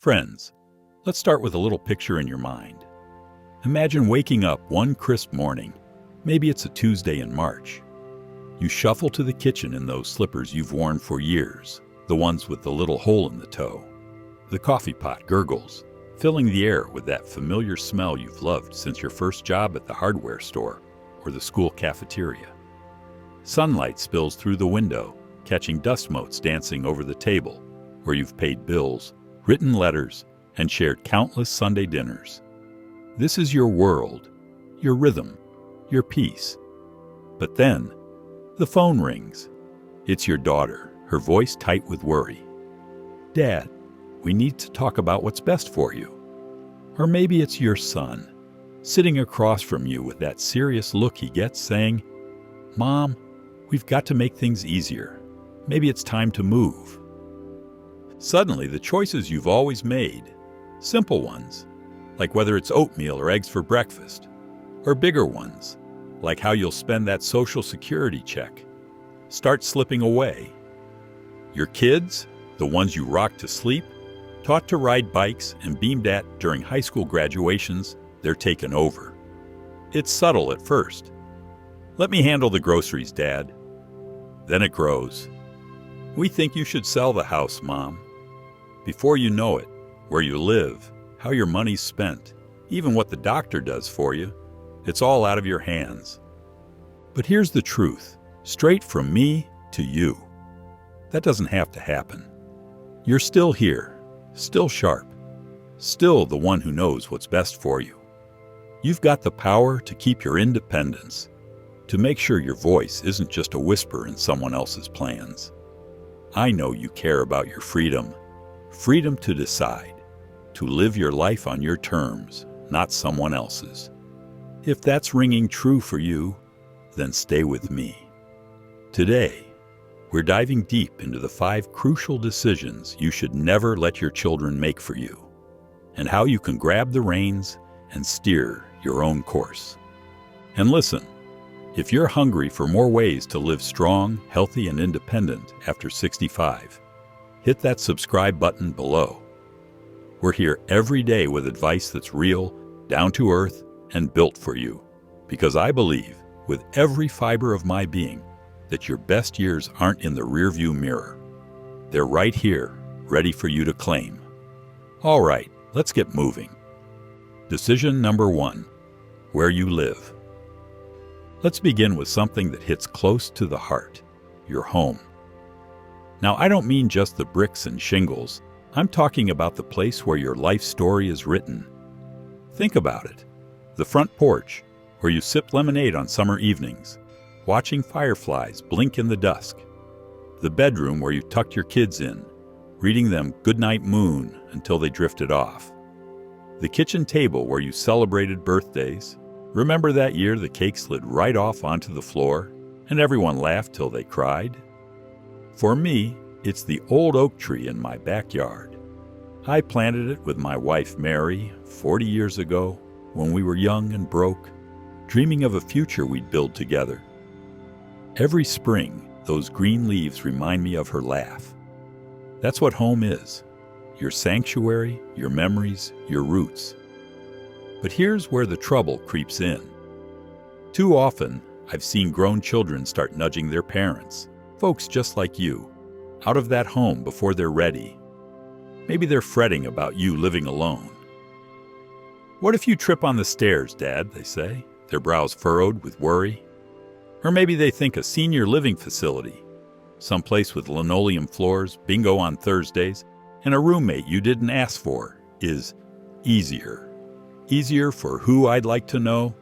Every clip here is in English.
Friends, let's start with a little picture in your mind. Imagine waking up one crisp morning. Maybe it's a Tuesday in March. You shuffle to the kitchen in those slippers you've worn for years, the ones with the little hole in the toe. The coffee pot gurgles, filling the air with that familiar smell you've loved since your first job at the hardware store or the school cafeteria. Sunlight spills through the window, catching dust motes dancing over the table where you've paid bills, written letters, and shared countless Sunday dinners. This is your world, your rhythm, your peace. But then, the phone rings. It's your daughter, her voice tight with worry. "Dad, we need to talk about what's best for you." Or maybe it's your son, sitting across from you with that serious look he gets saying, "Mom, we've got to make things easier. Maybe it's time to move." Suddenly, the choices you've always made, simple ones, like whether it's oatmeal or eggs for breakfast, or bigger ones, like how you'll spend that Social Security check, start slipping away. Your kids, the ones you rocked to sleep, taught to ride bikes and beamed at during high school graduations, they're taken over. It's subtle at first. "Let me handle the groceries, Dad." Then it grows. "We think you should sell the house, Mom." Before you know it, where you live, how your money's spent, even what the doctor does for you, it's all out of your hands. But here's the truth, straight from me to you. That doesn't have to happen. You're still here, still sharp, still the one who knows what's best for you. You've got the power to keep your independence, to make sure your voice isn't just a whisper in someone else's plans. I know you care about your freedom to decide, to live your life on your terms, not someone else's. If that's ringing true for you, then stay with me. Today, we're diving deep into the 5 crucial decisions you should never let your children make for you, and how you can grab the reins and steer your own course. And listen, if you're hungry for more ways to live strong, healthy, and independent after 65, hit that subscribe button below. We're here every day with advice that's real, down to earth, and built for you, because I believe, with every fiber of my being, that your best years aren't in the rearview mirror. They're right here, ready for you to claim. All right, let's get moving. Decision number 1, where you live. Let's begin with something that hits close to the heart, your home. Now, I don't mean just the bricks and shingles. I'm talking about the place where your life story is written. Think about it. The front porch, where you sip lemonade on summer evenings, watching fireflies blink in the dusk. The bedroom where you tucked your kids in, reading them Goodnight Moon until they drifted off. The kitchen table where you celebrated birthdays. Remember that year the cake slid right off onto the floor and everyone laughed till they cried? For me, it's the old oak tree in my backyard. I planted it with my wife Mary 40 years ago when we were young and broke, dreaming of a future we'd build together. Every spring, those green leaves remind me of her laugh. That's what home is. Your sanctuary, your memories, your roots. But here's where the trouble creeps in. Too often, I've seen grown children start nudging their parents, folks just like you, out of that home before they're ready. Maybe they're fretting about you living alone. "What if you trip on the stairs, Dad?" they say, their brows furrowed with worry. Or maybe they think a senior living facility, someplace with linoleum floors, bingo on Thursdays, and a roommate you didn't ask for, is easier. Easier for who, I'd like to know?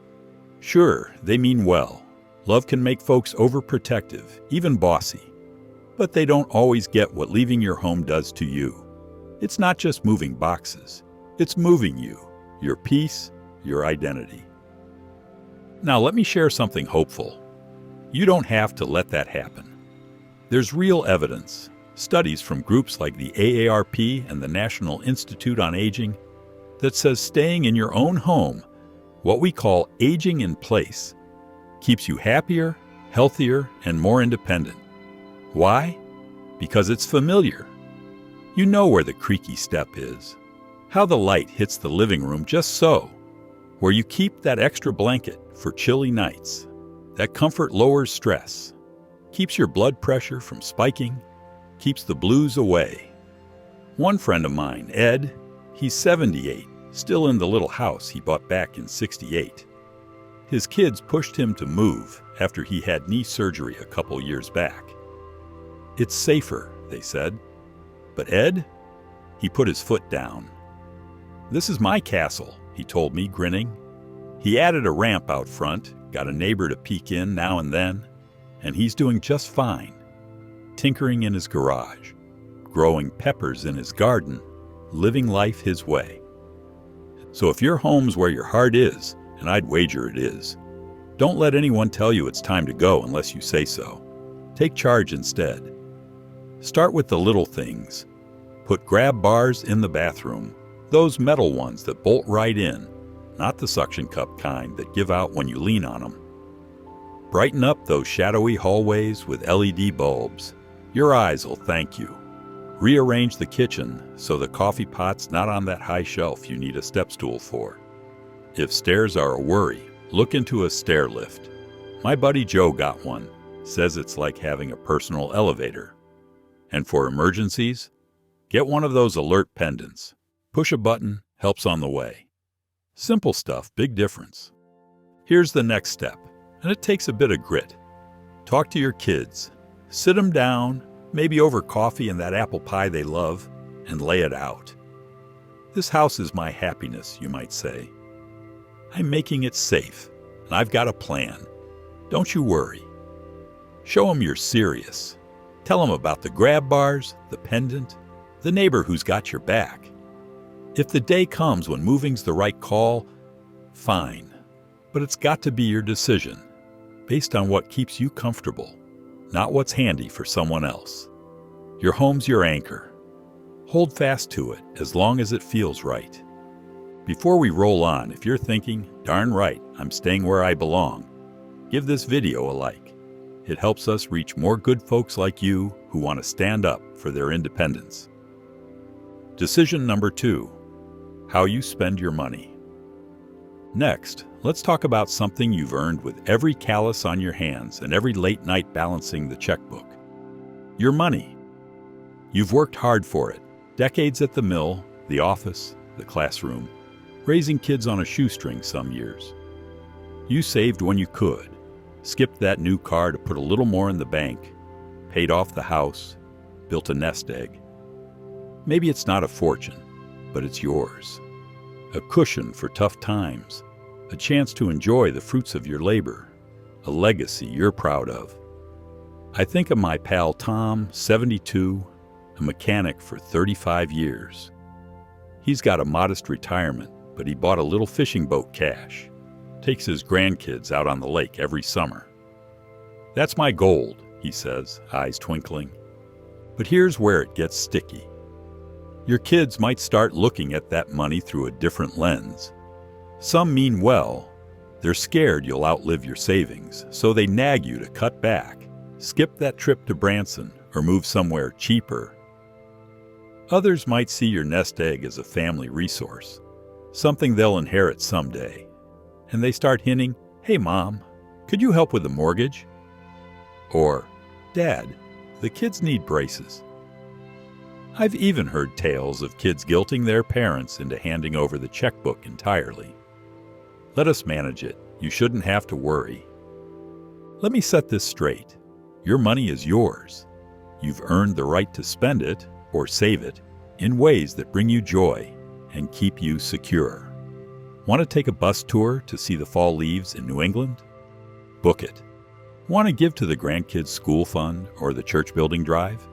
Sure, they mean well. Love can make folks overprotective, even bossy. But they don't always get what leaving your home does to you. It's not just moving boxes. It's moving you, your peace, your identity. Now let me share something hopeful. You don't have to let that happen. There's real evidence, studies from groups like the AARP and the National Institute on Aging, that says staying in your own home, what we call aging in place, keeps you happier, healthier, and more independent. Why? Because it's familiar. You know where the creaky step is, How the light hits the living room just so, where you keep that extra blanket for chilly nights. That comfort lowers stress, keeps your blood pressure from spiking, keeps the blues away. One friend of mine, Ed, he's 78, still in the little house he bought back in '68. His kids pushed him to move after he had knee surgery a couple years back. It's safer, they said. But Ed? He put his foot down. This is my castle, he told me, grinning. He added a ramp out front, got a neighbor to peek in now and then, and he's doing just fine. Tinkering in his garage, growing peppers in his garden, living life his way. So if your home's where your heart is, and I'd wager it is, don't let anyone tell you it's time to go unless you say so. Take charge instead. Start with the little things. Put grab bars in the bathroom, those metal ones that bolt right in, not the suction cup kind that give out when you lean on them. Brighten up those shadowy hallways with LED bulbs. Your eyes will thank you. Rearrange the kitchen so the coffee pot's not on that high shelf you need a step stool for. If stairs are a worry, look into a stair lift. My buddy Joe got one, says it's like having a personal elevator. And for emergencies, get one of those alert pendants. Push a button, helps on the way. Simple stuff, big difference. Here's the next step, and it takes a bit of grit. Talk to your kids. Sit them down, maybe over coffee and that apple pie they love, and lay it out. This house is my happiness, you might say. I'm making it safe, and I've got a plan. Don't you worry. Show them you're serious. Tell them about the grab bars, the pendant, the neighbor who's got your back. If the day comes when moving's the right call, fine. But it's got to be your decision, based on what keeps you comfortable, not what's handy for someone else. Your home's your anchor. Hold fast to it as long as it feels right. Before we roll on, if you're thinking, darn right, I'm staying where I belong, give this video a like. It helps us reach more good folks like you who want to stand up for their independence. Decision number 2. How you spend your money. Next, let's talk about something you've earned with every callus on your hands and every late night balancing the checkbook. Your money. You've worked hard for it. Decades at the mill, the office, the classroom, raising kids on a shoestring some years. You saved when you could, skipped that new car to put a little more in the bank, paid off the house, built a nest egg. Maybe it's not a fortune, but it's yours. A cushion for tough times, a chance to enjoy the fruits of your labor, a legacy you're proud of. I think of my pal Tom, 72, a mechanic for 35 years. He's got a modest retirement, but he bought a little fishing boat cash, takes his grandkids out on the lake every summer. That's my gold, he says, eyes twinkling. But here's where it gets sticky. Your kids might start looking at that money through a different lens. Some mean well. They're scared you'll outlive your savings, so they nag you to cut back, skip that trip to Branson, or move somewhere cheaper. Others might see your nest egg as a family resource, something they'll inherit someday. And they start hinting, "Hey Mom, could you help with the mortgage?" Or, "Dad, the kids need braces." I've even heard tales of kids guilting their parents into handing over the checkbook entirely. Let us manage it. You shouldn't have to worry. Let me set this straight. Your money is yours. You've earned the right to spend it, or save it, in ways that bring you joy and keep you secure. Want to take a bus tour to see the fall leaves in New England? Book it. Want to give to the grandkids' school fund or the church building drive?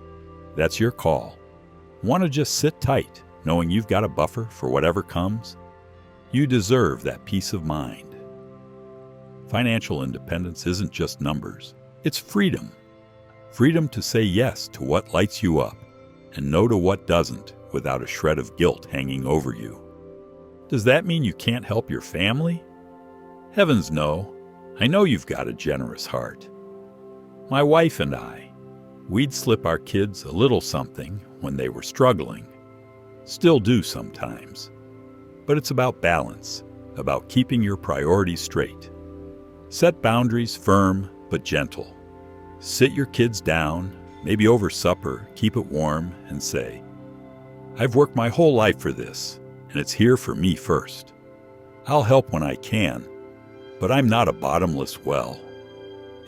That's your call. Want to just sit tight, knowing you've got a buffer for whatever comes? You deserve that peace of mind. Financial independence isn't just numbers. It's freedom. Freedom to say yes to what lights you up and no to what doesn't without a shred of guilt hanging over you. Does that mean you can't help your family? Heavens no. I know you've got a generous heart. My wife and I, we'd slip our kids a little something when they were struggling. Still do sometimes. But it's about balance, about keeping your priorities straight. Set boundaries firm but gentle. Sit your kids down, maybe over supper, keep it warm, and say, "I've worked my whole life for this, and it's here for me first. I'll help when I can, but I'm not a bottomless well.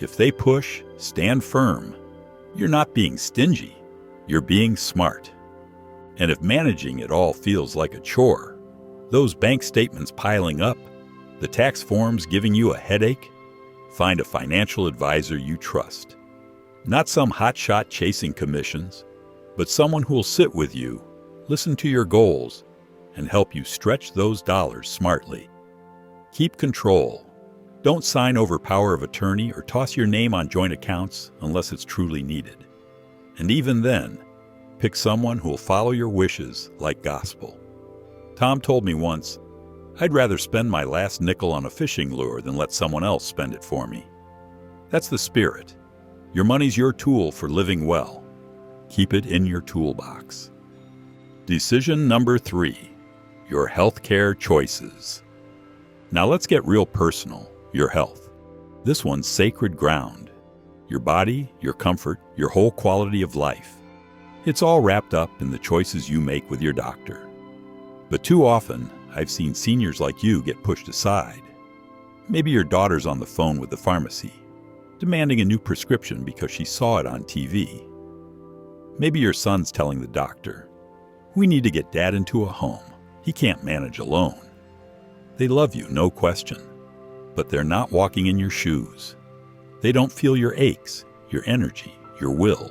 If they push, stand firm. You're not being stingy, you're being smart. And if managing it all feels like a chore, those bank statements piling up, the tax forms giving you a headache, find a financial advisor you trust. Not some hotshot chasing commissions, but someone who'll sit with you, listen to your goals, and help you stretch those dollars smartly. Keep control. Don't sign over power of attorney or toss your name on joint accounts unless it's truly needed. And even then, pick someone who'll follow your wishes like gospel. Tom told me once, "I'd rather spend my last nickel on a fishing lure than let someone else spend it for me." That's the spirit. Your money's your tool for living well. Keep it in your toolbox. Decision number 3, your healthcare choices. Now let's get real personal, your health. This one's sacred ground. Your body, your comfort, your whole quality of life. It's all wrapped up in the choices you make with your doctor. But too often, I've seen seniors like you get pushed aside. Maybe your daughter's on the phone with the pharmacy, demanding a new prescription because she saw it on TV. Maybe your son's telling the doctor, "We need to get Dad into a home. He can't manage alone." They love you, no question, but they're not walking in your shoes. They don't feel your aches, your energy, your will.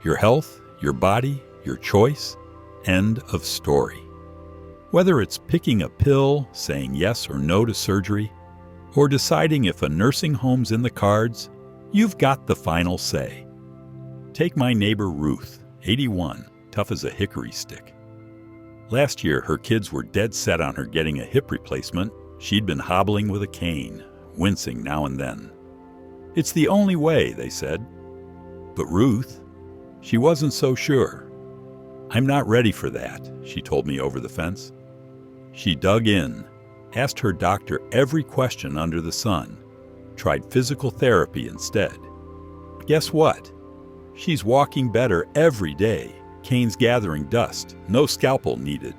Your health, your body, your choice, end of story. Whether it's picking a pill, saying yes or no to surgery, or deciding if a nursing home's in the cards, you've got the final say. Take my neighbor Ruth, 81, tough as a hickory stick. Last year, her kids were dead set on her getting a hip replacement. She'd been hobbling with a cane, wincing now and then. "It's the only way," they said. But Ruth, she wasn't so sure. "I'm not ready for that," she told me over the fence. She dug in, asked her doctor every question under the sun, tried physical therapy instead. Guess what? She's walking better every day. Cane's gathering dust, no scalpel needed.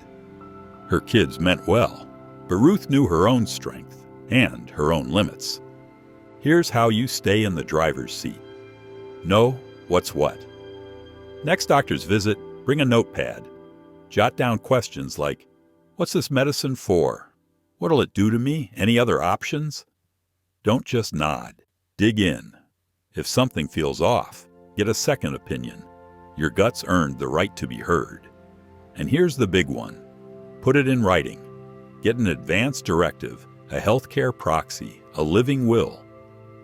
Her kids meant well, but Ruth knew her own strength and her own limits. Here's how you stay in the driver's seat. Know what's what. Next doctor's visit, bring a notepad. Jot down questions like, "What's this medicine for? What'll it do to me? Any other options?" Don't just nod. Dig in. If something feels off, get a second opinion. Your gut's earned the right to be heard. And here's the big one. Put it in writing. Get an advance directive, a healthcare proxy, a living will.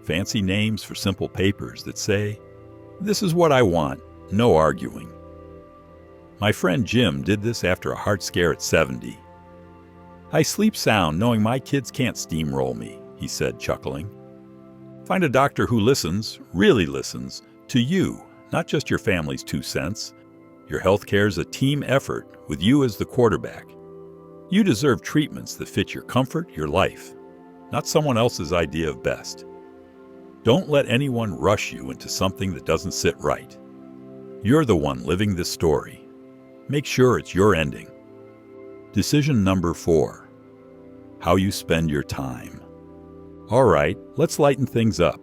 Fancy names for simple papers that say, "This is what I want," no arguing. My friend Jim did this after a heart scare at 70. "I sleep sound knowing my kids can't steamroll me," he said, chuckling. Find a doctor who listens, really listens, to you, not just your family's 2 cents. Your healthcare's a team effort with you as the quarterback. You deserve treatments that fit your comfort, your life, not someone else's idea of best. Don't let anyone rush you into something that doesn't sit right. You're the one living this story. Make sure it's your ending. Decision number 4. How you spend your time. All right, let's lighten things up.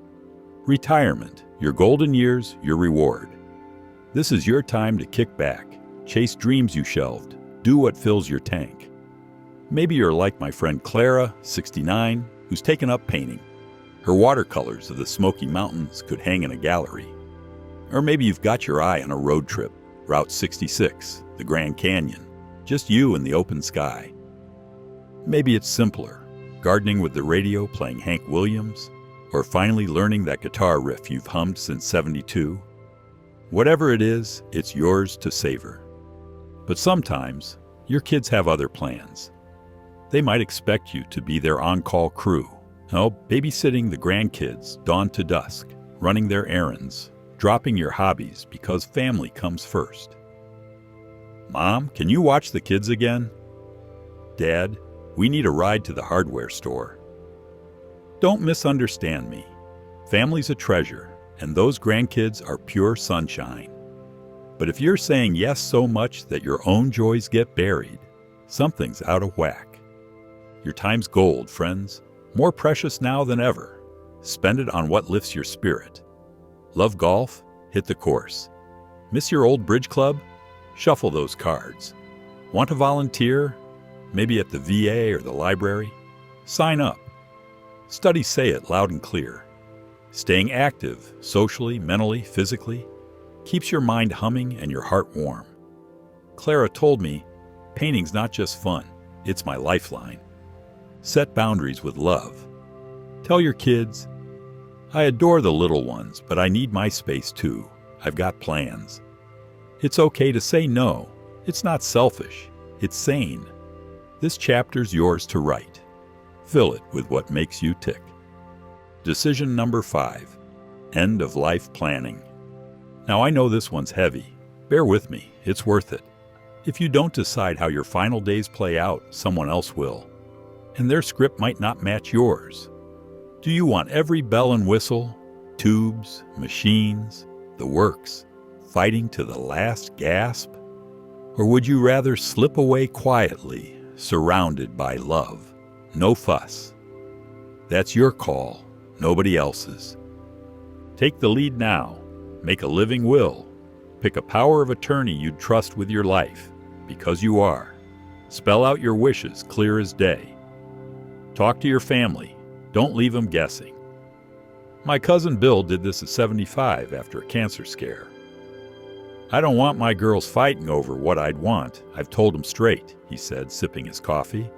Retirement, your golden years, your reward. This is your time to kick back, chase dreams you shelved, do what fills your tank. Maybe you're like my friend Clara, 69, who's taken up painting. Her watercolors of the Smoky Mountains could hang in a gallery. Or maybe you've got your eye on a road trip, Route 66, the Grand Canyon, just you and the open sky. Maybe it's simpler, gardening with the radio playing Hank Williams, or finally learning that guitar riff you've hummed since 72. Whatever it is, it's yours to savor. But sometimes, your kids have other plans. They might expect you to be their on-call crew, babysitting the grandkids dawn to dusk, running their errands, dropping your hobbies because family comes first. Mom, can you watch the kids again? Dad, we need a ride to the hardware store. Don't misunderstand me. Family's a treasure, and those grandkids are pure sunshine. But if you're saying yes so much that your own joys get buried, something's out of whack. Your time's gold, friends, more precious now than ever. Spend it on what lifts your spirit. Love golf? Hit the course. Miss your old bridge club? Shuffle those cards. Want to volunteer? Maybe at the VA or the library? Sign up. Studies say it loud and clear. Staying active, socially, mentally, physically, keeps your mind humming and your heart warm. Clara told me, painting's not just fun, it's my lifeline. Set boundaries with love. Tell your kids, I adore the little ones, but I need my space too. I've got plans. It's okay to say no. It's not selfish. It's sane. This chapter's yours to write. Fill it with what makes you tick. Decision number 5. End of life planning. Now I know this one's heavy. Bear with me, it's worth it. If you don't decide how your final days play out, someone else will. And their script might not match yours. Do you want every bell and whistle, tubes, machines, the works, fighting to the last gasp? Or would you rather slip away quietly, surrounded by love? No fuss. That's your call, nobody else's. Take the lead now. Make a living will. Pick a power of attorney you'd trust with your life, because you are. Spell out your wishes clear as day. Talk to your family. Don't leave them guessing. My cousin Bill did this at 75 after a cancer scare. I don't want my girls fighting over what I'd want. I've told them straight, he said, sipping his coffee.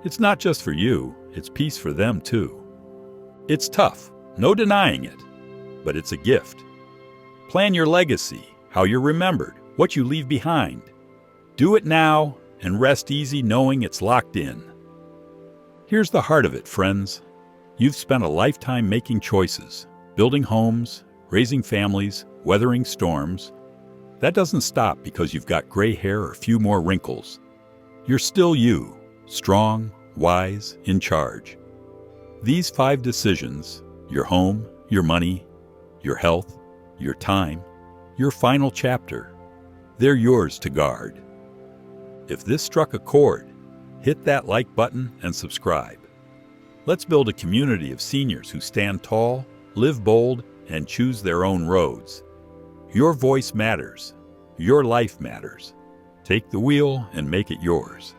It's not just for you, it's peace for them too. It's tough, no denying it, but it's a gift. Plan your legacy, how you're remembered, what you leave behind. Do it now and rest easy knowing it's locked in. Here's the heart of it, friends. You've spent a lifetime making choices, building homes, raising families, weathering storms. That doesn't stop because you've got gray hair or a few more wrinkles. You're still you, strong, wise, in charge. These 5 decisions, your home, your money, your health, your time, your final chapter, they're yours to guard. If this struck a chord, hit that like button and subscribe. Let's build a community of seniors who stand tall, live bold, and choose their own roads. Your voice matters. Your life matters. Take the wheel and make it yours.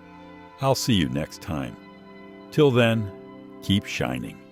I'll see you next time. Till then, keep shining.